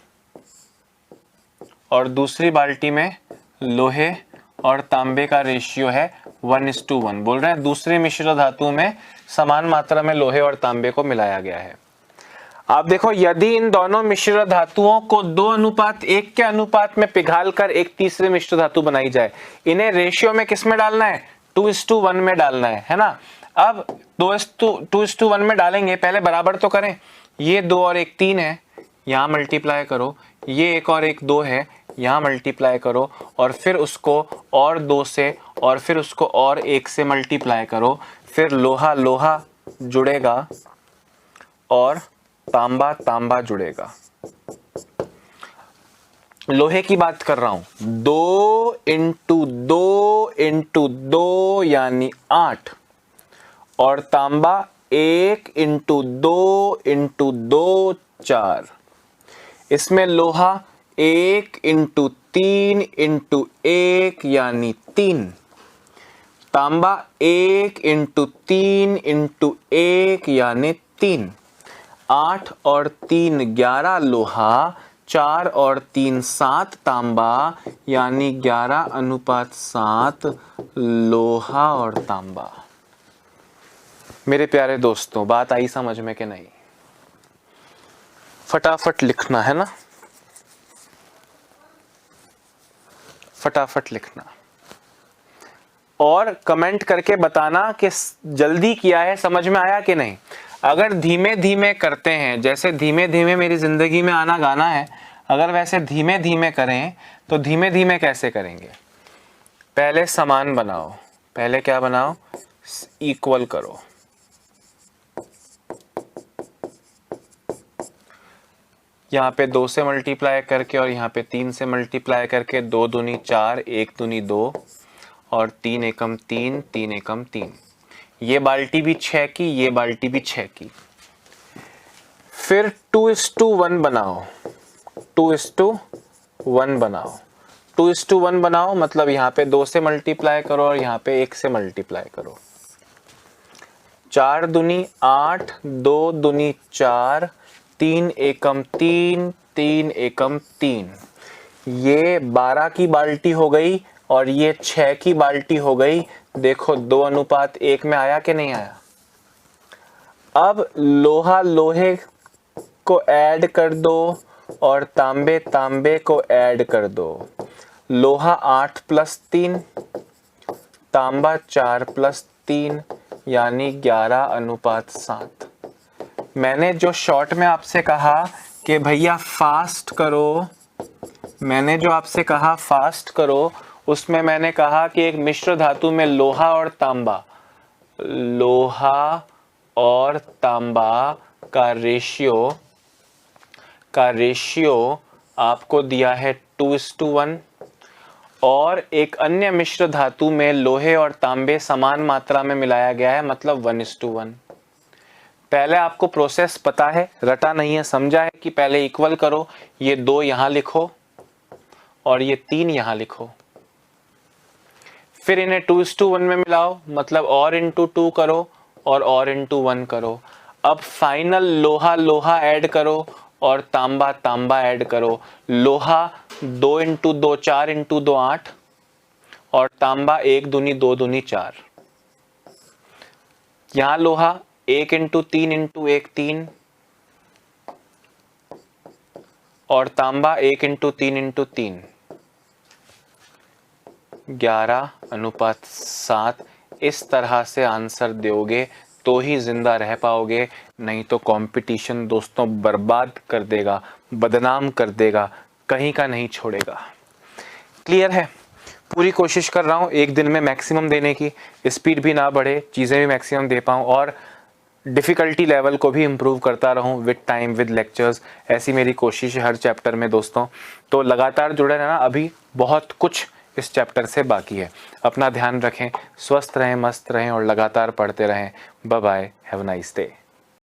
और दूसरी बाल्टी में लोहे और तांबे का रेशियो है 1:1। बोल रहे हैं दूसरे मिश्र धातु में समान मात्रा में लोहे और तांबे को मिलाया गया है। आप देखो, यदि इन दोनों मिश्र धातुओं को 2:1 के अनुपात में पिघालकर एक तीसरे मिश्र धातु बनाई जाए, इन्हें रेशियो में किस में डालना है? 2:1 में डालना है ना। अब 2:1 में डालेंगे, पहले बराबर तो करें। ये 2 और 1 3 है, यहाँ मल्टीप्लाई करो। ये 1 और 1 2 है, यहाँ मल्टीप्लाई करो, और फिर उसको और 2 से और फिर उसको और 1 से मल्टीप्लाई करो। फिर लोहा लोहा जुड़ेगा और तांबा तांबा जुड़ेगा। लोहे की बात कर रहा हूं, 2 × 2 × 2 यानी 8, और तांबा 1 × 2 × 2 4। इसमें लोहा 1 × 3 × 1 यानी 3, तांबा 1 × 3 × 1 यानी 3। 8 और 3 11 लोहा, 4 और 3 7 तांबा, यानी 11:7 लोहा और तांबा। मेरे प्यारे दोस्तों, बात आई समझ में कि नहीं? फटाफट लिखना है ना, फटाफट लिखना और कमेंट करके बताना कि जल्दी किया है, समझ में आया कि नहीं। अगर धीमे धीमे करते हैं, जैसे धीमे धीमे मेरी जिंदगी में आना गाना है, अगर वैसे धीमे धीमे करें तो धीमे धीमे कैसे करेंगे? पहले समान बनाओ, पहले क्या बनाओ? इक्वल करो। यहाँ पे 2 से मल्टीप्लाई करके और यहाँ पे 3 से मल्टीप्लाई करके 2 दूनी 4, 1 दूनी 2 और 3 एकम 3, 3 एकम 3। ये बाल्टी भी 6 की, ये बाल्टी भी 6 की। फिर 2:1 बनाओ, 2:1 बनाओ, 2:1 बनाओ, मतलब यहाँ पे 2 से मल्टीप्लाई करो और यहाँ पे 1 से मल्टीप्लाई करो। 4 दूनी 8, 2 दूनी 4, 3 एकम 3, 3 एकम 3। ये 12 की बाल्टी हो गई और ये 6 की बाल्टी हो गई। देखो 2:1 में आया कि नहीं आया? अब लोहा लोहे को ऐड कर दो और तांबे तांबे को ऐड कर दो। लोहा 8 + 3, तांबा 4 + 3, यानी 11:7। मैंने जो शॉर्ट में आपसे कहा कि भैया फास्ट करो, मैंने जो आपसे कहा फास्ट करो, उसमें मैंने कहा कि एक मिश्र धातु में लोहा और तांबा, लोहा और तांबा का रेशियो आपको दिया है 2:1, और एक अन्य मिश्र धातु में लोहे और तांबे समान मात्रा में मिलाया गया है, मतलब 1:1। पहले आपको प्रोसेस पता है, रटा नहीं है, समझा है कि पहले इक्वल करो। ये 2 यहां लिखो और ये 3 यहां लिखो। फिर इन्हें 2:1 में मिलाओ, मतलब और × 2 करो और × 1 करो। अब फाइनल लोहा लोहा ऐड करो और तांबा तांबा ऐड करो। लोहा 2 × 2 4 × 2 8, और तांबा 1 दूनी 2 दूनी 4। यहां लोहा 1 × 3 × 1 3, और तांबा 1 × 3 × 3, 11:7। इस तरह से आंसर दोगे तो ही जिंदा रह पाओगे, नहीं तो कंपटीशन दोस्तों बर्बाद कर देगा, बदनाम कर देगा, कहीं का नहीं छोड़ेगा। क्लियर है? पूरी कोशिश कर रहा हूँ एक दिन में मैक्सिमम देने की, स्पीड भी ना बढ़े, चीज़ें भी मैक्सिमम दे पाऊँ और डिफ़िकल्टी लेवल को भी इम्प्रूव करता रहूँ विद टाइम विद लेक्चर्स। ऐसी मेरी कोशिश है हर चैप्टर में दोस्तों। तो लगातार जुड़े रहना, अभी बहुत कुछ इस चैप्टर से बाकी है। अपना ध्यान रखें, स्वस्थ रहें, मस्त रहें और लगातार पढ़ते रहें। Bye bye, have a nice day.